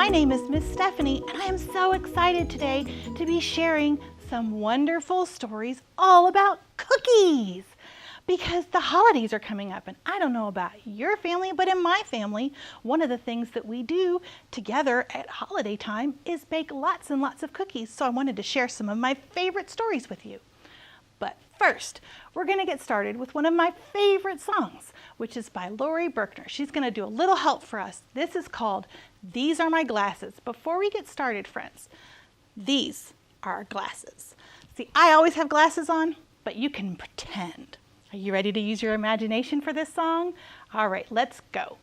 My name is Miss Stephanie, and I am so excited today to be sharing some wonderful stories all about cookies. Because the holidays are coming up, and I don't know about your family, but in my family, one of the things that we do together at holiday time is bake lots and lots of cookies. So I wanted to share some of my favorite stories with you. But first, we're going to get started with one of my favorite songs, which is by Laurie Berkner. She's going to do a little help for us. This is called These Are My Glasses. Before we get started, friends, these are our glasses. See, I always have glasses on, but you can pretend. Are you ready to use your imagination for this song? All right, let's go.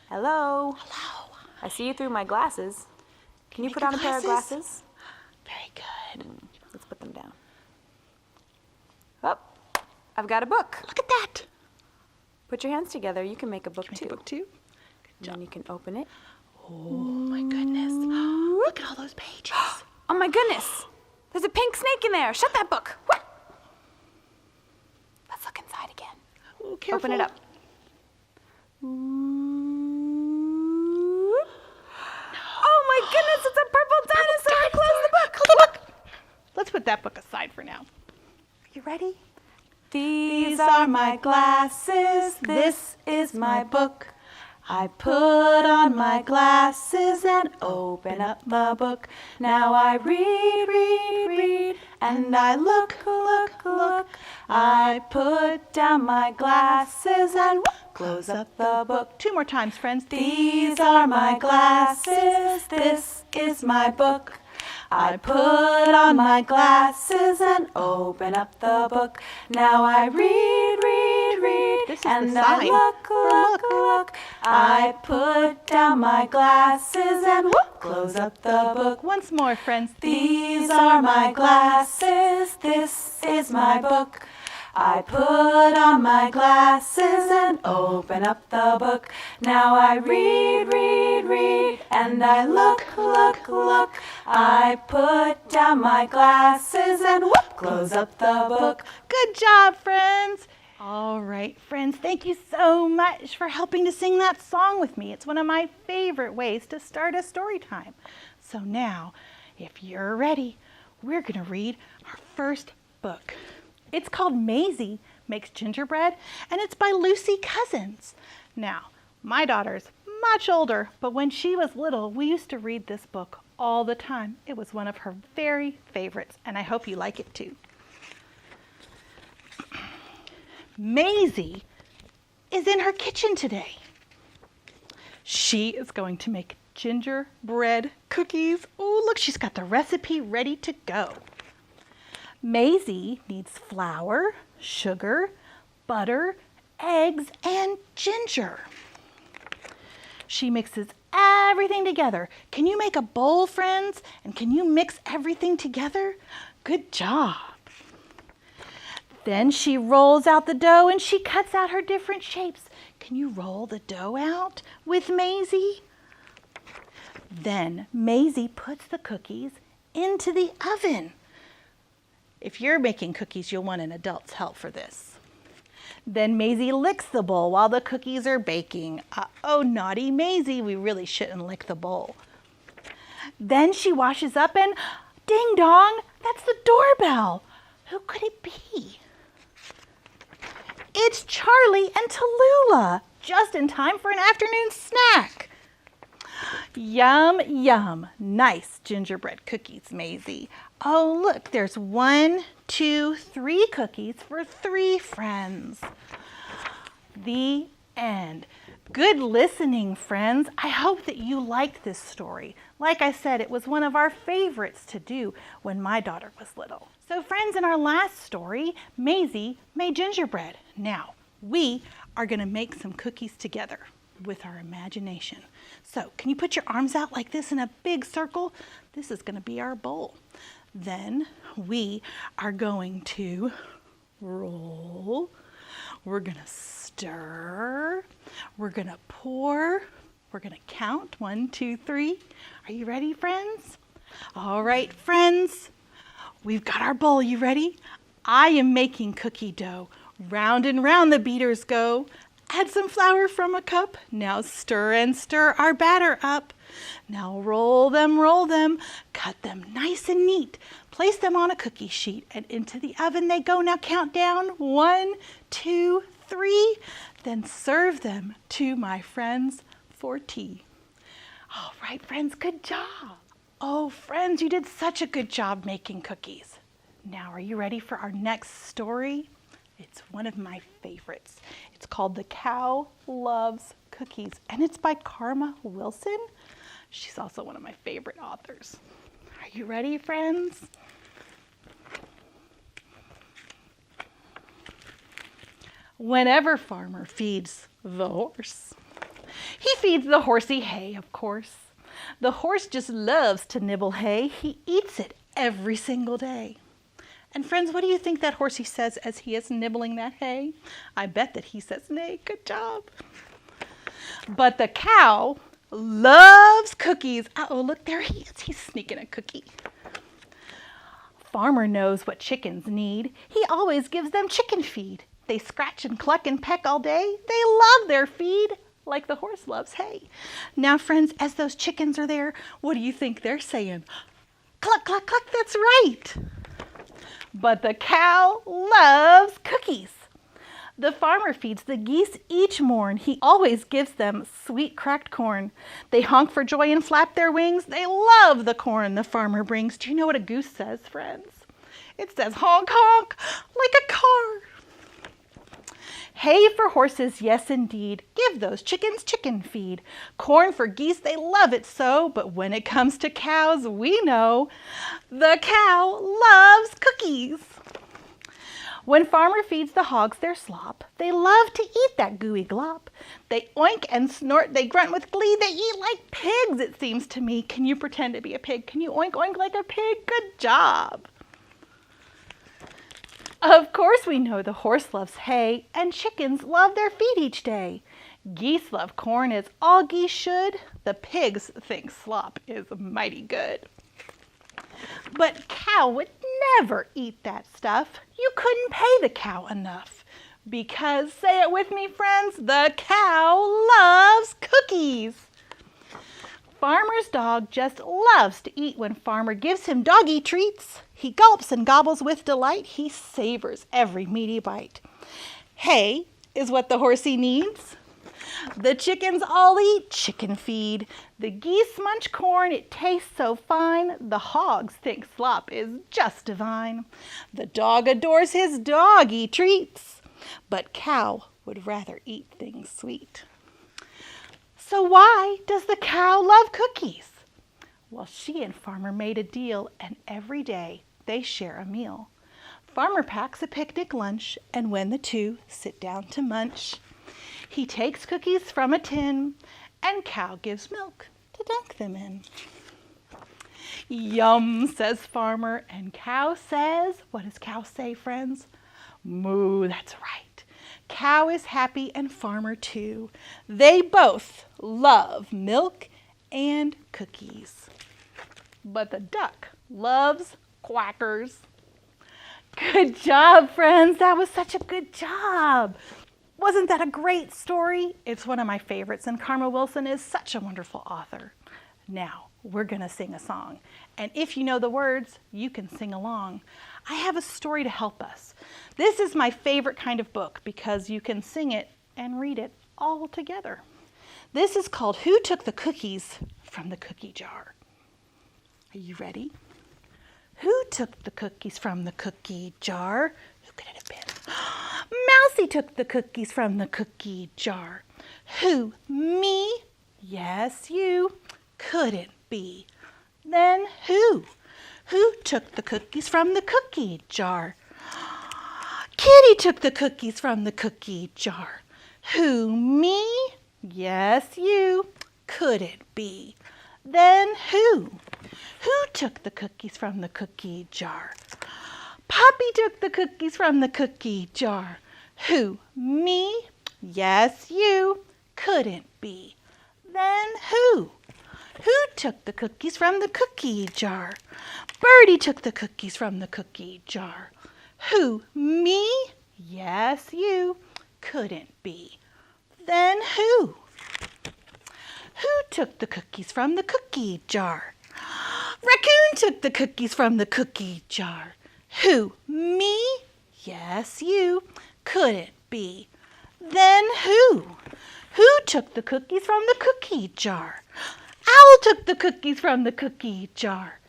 Hello. Hello. I see you through my glasses. Can you Make put your on a pair of glasses? Very good. Let's put them down. Oh, I've got a book. Look at that. Put your hands together. You can make a book Make too. a book too. And then you can open it. Oh my goodness. Look at all those pages. Oh my goodness. There's a pink snake in there. Shut that book. What? Let's look inside again. Oh, careful. Open it up. Oh my goodness, it's a purple dinosaur. Close the book. Close the book. Let's put that book aside for now. Are you ready? These are my glasses, this is my book. I put on my glasses and open up the book. Now I read, and I look. I put down my glasses and close up the book. Two more times, friends. These are my glasses, this is my book. I put on my glasses and open up the book. Now I read, This is and the I sign look. I put down my glasses and close up the book. Once more, friends. These are my glasses, this is my book. I put on my glasses and open up the book. Now I read, and I look. I put down my glasses and close up the book. Good job, friends. All right, friends, thank you so much for helping to sing that song with me. It's one of my favorite ways to start a story time. So now, if you're ready, we're going to read our first book. It's called Maisie Makes Gingerbread, and it's by Lucy Cousins. Now, my daughter's much older, but when she was little, we used to read this book all the time. It was one of her very favorites, and I hope you like it too. Maisie is in her kitchen today. She is going to make gingerbread cookies. Oh, look, she's got the recipe ready to go. Maisie needs flour, sugar, butter, eggs, and ginger. She mixes everything together. Can you make a bowl, friends? And can you mix everything together? Good job. Then she rolls out the dough and she cuts out her different shapes. Can you roll the dough out with Maisie? Then Maisie puts the cookies into the oven. If you're making cookies, you'll want an adult's help for this. Then Maisie licks the bowl while the cookies are baking. Uh-oh, naughty Maisie, we really shouldn't lick the bowl. Then she washes up and ding dong, that's the doorbell. Who could it be? It's Charlie and Tallulah, just in time for an afternoon snack. Yum, yum. Nice gingerbread cookies, Maisie. Oh, look, there's 1, 2, 3 cookies for 3 friends. The end. Good listening, friends. I hope that you liked this story. Like I said, it was one of our favorites to do when my daughter was little. So friends, in our last story, Maisie made gingerbread. Now, we are going to make some cookies together with our imagination. So, can you put your arms out like this in a big circle? This is going to be our bowl. Then we are going to roll. We're going to stir. We're going to pour. We're going to count. 1, 2, 3. Are you ready, friends? All right, friends. We've got our bowl. You ready? I am making cookie dough. Round and round the beaters go. Add some flour from a cup. Now stir and stir our batter up. Now roll them, cut them nice and neat. Place them on a cookie sheet and into the oven they go. Now count down 1, 2, 3. Then serve them to my friends for tea. All right, friends, good job. Oh, friends, you did such a good job making cookies. Now, are you ready for our next story? It's one of my favorites. It's called The Cow Loves Cookies, and it's by Karma Wilson. She's also one of my favorite authors. Are you ready, friends? Whenever Farmer feeds the horse, he feeds the horsey hay, of course. The horse just loves to nibble hay. He eats it every single day. And friends, what do you think that horsey says as he is nibbling that hay? I bet that he says, "Nay, good job." But the cow loves cookies. Uh-oh, look, there he is. He's sneaking a cookie. Farmer knows what chickens need. He always gives them chicken feed. They scratch and cluck and peck all day. They love their feed like the horse loves hay. Now, friends, as those chickens are there, what do you think they're saying? Cluck, cluck, cluck, that's right. But the cow loves cookies. The farmer feeds the geese each morn. He always gives them sweet cracked corn. They honk for joy and flap their wings. They love the corn the farmer brings. Do you know what a goose says, friends? It says honk, honk, like a car. Hay for horses, yes indeed. Give those chickens chicken feed. Corn for geese, they love it so. But when it comes to cows, we know the cow loves cookies. When farmer feeds the hogs their slop, they love to eat that gooey glop. They oink and snort, they grunt with glee. They eat like pigs, it seems to me. Can you pretend to be a pig? Can you oink, oink like a pig? Good job. Of course we know the horse loves hay, and chickens love their feed each day. Geese love corn as all geese should. The pigs think slop is mighty good. But cow would never eat that stuff. You couldn't pay the cow enough. Because, say it with me, friends, the cow loves cookies. Farmer's dog just loves to eat when farmer gives him doggy treats. He gulps and gobbles with delight. He savors every meaty bite. Hay is what the horsey needs. The chickens all eat chicken feed. The geese munch corn, it tastes so fine. The hogs think slop is just divine. The dog adores his doggy treats. But cow would rather eat things sweet. So why does the cow love cookies? Well, she and farmer made a deal, and every day they share a meal. Farmer packs a picnic lunch, and when the two sit down to munch, he takes cookies from a tin, and cow gives milk to dunk them in. Yum, says farmer, and cow says, what does cow say, friends? Moo, that's right. Cow is happy and farmer too. They both love milk and cookies. But the duck loves quackers. Good job, friends. That was such a good job. Wasn't that a great story? It's one of my favorites, and Karma Wilson is such a wonderful author. Now, we're going to sing a song. And if you know the words, you can sing along. I have a story to help us. This is my favorite kind of book because you can sing it and read it all together. This is called Who Took the Cookies from the Cookie Jar? Are you ready? Who took the cookies from the cookie jar? Who could it have been? Mousie took the cookies from the cookie jar. Who? Me? Yes, you. Couldn't be. Then who? Who took the cookies from the cookie jar? Kitty took the cookies from the cookie jar. Who? Me? Yes, you. Couldn't be. Then who? Who took the cookies from the cookie jar? Poppy took the cookies from the cookie jar. Who? Me? Yes, you. Couldn't be. Then who? Who took the cookies from the cookie jar? Birdie took the cookies from the cookie jar. Who? Me? Yes, you. Couldn't be. Then who? Who took the cookies from the cookie jar? Raccoon took the cookies from the cookie jar. Who? Me? Yes, you. Could it be? Then who? Who took the cookies from the cookie jar? Owl took the cookies from the cookie jar.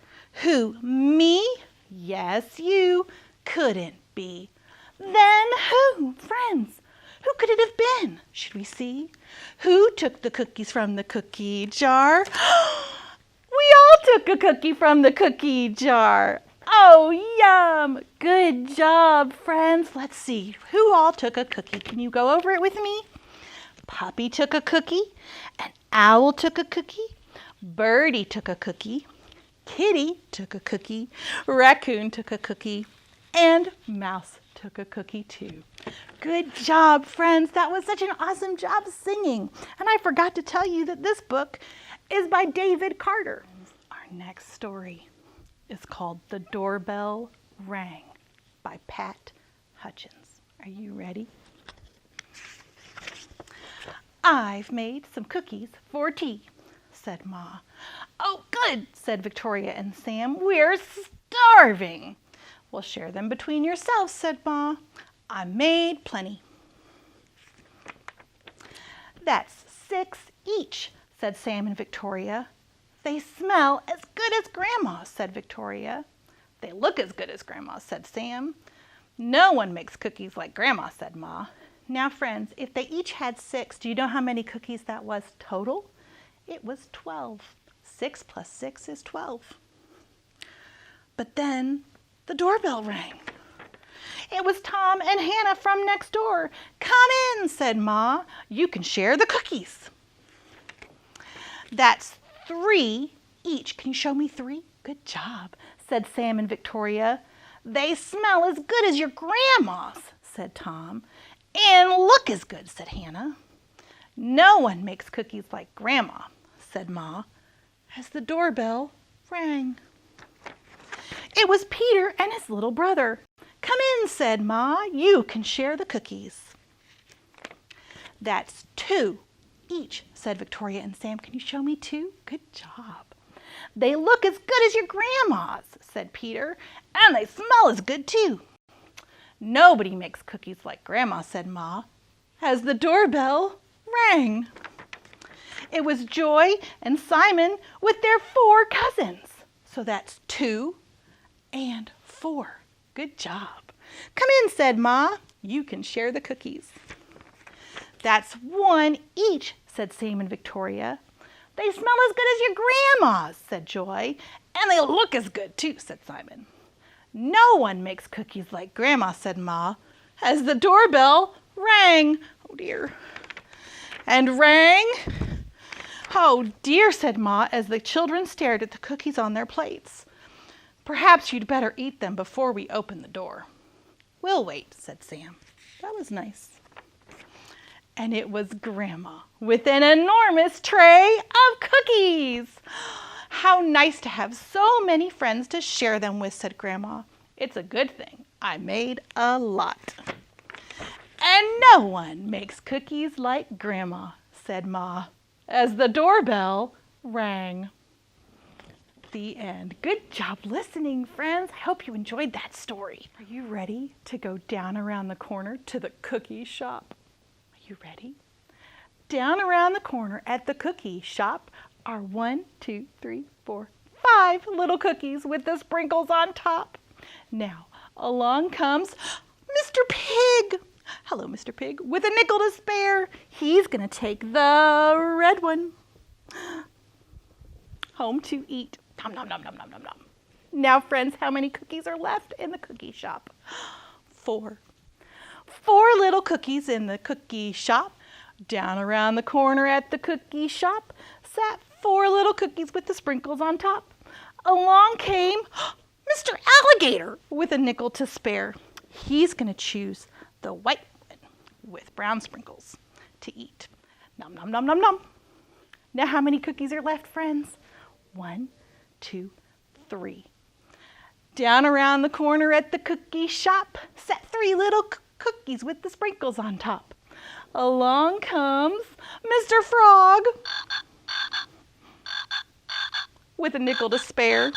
Who? Me? Yes, you. Couldn't be. Then who? Friends, who could it have been? Should we see? Who took the cookies from the cookie jar? We all took a cookie from the cookie jar. Oh, yum! Good job, friends. Let's see. Who all took a cookie? Can you go over it with me? Puppy took a cookie. An owl took a cookie. Birdie took a cookie. Kitty took a cookie. Raccoon took a cookie. And Mouse took a cookie too. Good job, friends. That was such an awesome job singing. And I forgot to tell you that this book is by David Carter. Our next story is called The Doorbell Rang by Pat Hutchins. Are you ready? I've made some cookies for tea, said Ma. Oh, good, said Victoria and Sam. We're starving. Well, share them between yourselves, said Ma. I made plenty. That's 6 each, said Sam and Victoria. They smell as good as Grandma's, said Victoria. They look as good as Grandma's, said Sam. No one makes cookies like Grandma, said Ma. Now, friends, if they each had 6, do you know how many cookies that was total? It was 12. 6 plus 6 is 12. But then the doorbell rang. It was Tom and Hannah from next door. Come in, said Ma. You can share the cookies. That's 3 each. Can you show me 3? Good job, said Sam and Victoria. They smell as good as your grandma's, said Tom. And look as good, said Hannah. No one makes cookies like Grandma, said Ma, as the doorbell rang. It was Peter and his little brother. Come in, said Ma. You can share the cookies. That's 2 each, said Victoria and Sam. Can you show me 2? Good job. They look as good as your grandma's, said Peter, and they smell as good too. Nobody makes cookies like Grandma, said Ma, as the doorbell rang. It was Joy and Simon with their 4 cousins. So that's 2 and 4. Good job. Come in, said Ma. You can share the cookies. That's 1 each, said Sam and Victoria. They smell as good as your grandma's, said Joy. And they look as good too, said Simon. No one makes cookies like Grandma, said Ma, as the doorbell rang. Oh dear. And rang. Oh dear, said Ma, as the children stared at the cookies on their plates. Perhaps you'd better eat them before we open the door. We'll wait, said Sam. That was nice. And it was Grandma with an enormous tray of cookies. How nice to have so many friends to share them with, said Grandma. It's a good thing I made a lot. And no one makes cookies like Grandma, said Ma, as the doorbell rang. The end. Good job listening, friends. I hope you enjoyed that story. Are you ready to go down around the corner to the cookie shop? Are you ready? Down around the corner at the cookie shop are 1, 2, 3, 4, 5 little cookies with the sprinkles on top. Now, along comes Mr. Pig. Hello, Mr. Pig, with a nickel to spare. He's going to take the red one home to eat. Nom, nom, nom, nom, nom, nom, nom. Now, friends, how many cookies are left in the cookie shop? 4. 4 little cookies in the cookie shop. Down around the corner at the cookie shop sat 4 little cookies with the sprinkles on top. Along came Mr. Alligator with a nickel to spare. He's going to choose the white one with brown sprinkles to eat. Nom, nom, nom, nom, nom. Now, how many cookies are left, friends? 1, 2, 3. Down around the corner at the cookie shop sat 3 little cookies with the sprinkles on top. Along comes Mr. Frog with a nickel to spare.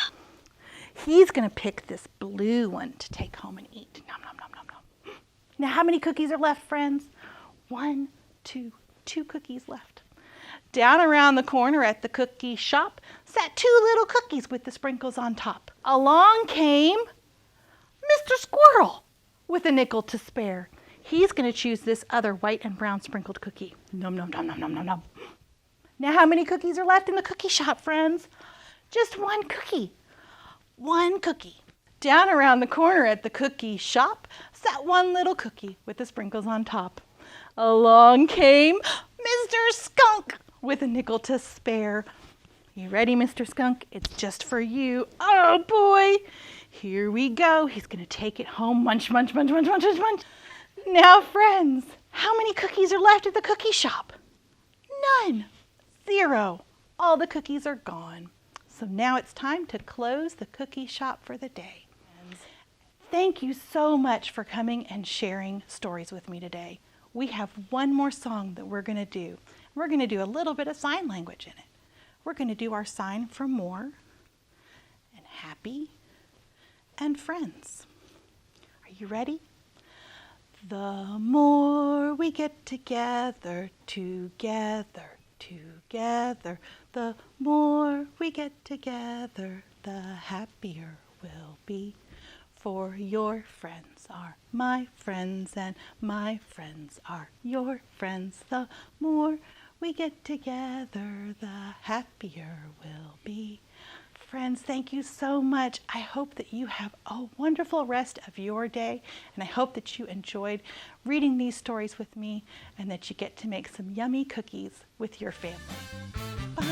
He's going to pick this blue one to take home and eat. Nom, nom, nom, nom, nom. Now, how many cookies are left, friends? 1, 2, 2 cookies left. Down around the corner at the cookie shop sat 2 little cookies with the sprinkles on top. Along came Mr. Squirrel with a nickel to spare. He's going to choose this other white and brown sprinkled cookie. Nom, nom, nom, nom, nom, nom, nom. Now, how many cookies are left in the cookie shop, friends? Just 1 cookie. 1 cookie. Down around the corner at the cookie shop sat 1 little cookie with the sprinkles on top. Along came Mr. Skunk with a nickel to spare. You ready, Mr. Skunk? It's just for you. Oh boy! Here we go. He's going to take it home. Munch, munch, munch, munch, munch, munch, munch. Now, friends, how many cookies are left at the cookie shop? None. 0. All the cookies are gone. So now it's time to close the cookie shop for the day. Thank you so much for coming and sharing stories with me today. We have one more song that we're going to do. We're going to do a little bit of sign language in it. We're going to do our sign for more and happy and friends. Are you ready? The more we get together, together, together, the more we get together, the happier we'll be. For your friends are my friends and my friends are your friends. The more we get together, the happier we'll be. Friends, thank you so much. I hope that you have a wonderful rest of your day, and I hope that you enjoyed reading these stories with me and that you get to make some yummy cookies with your family. Bye.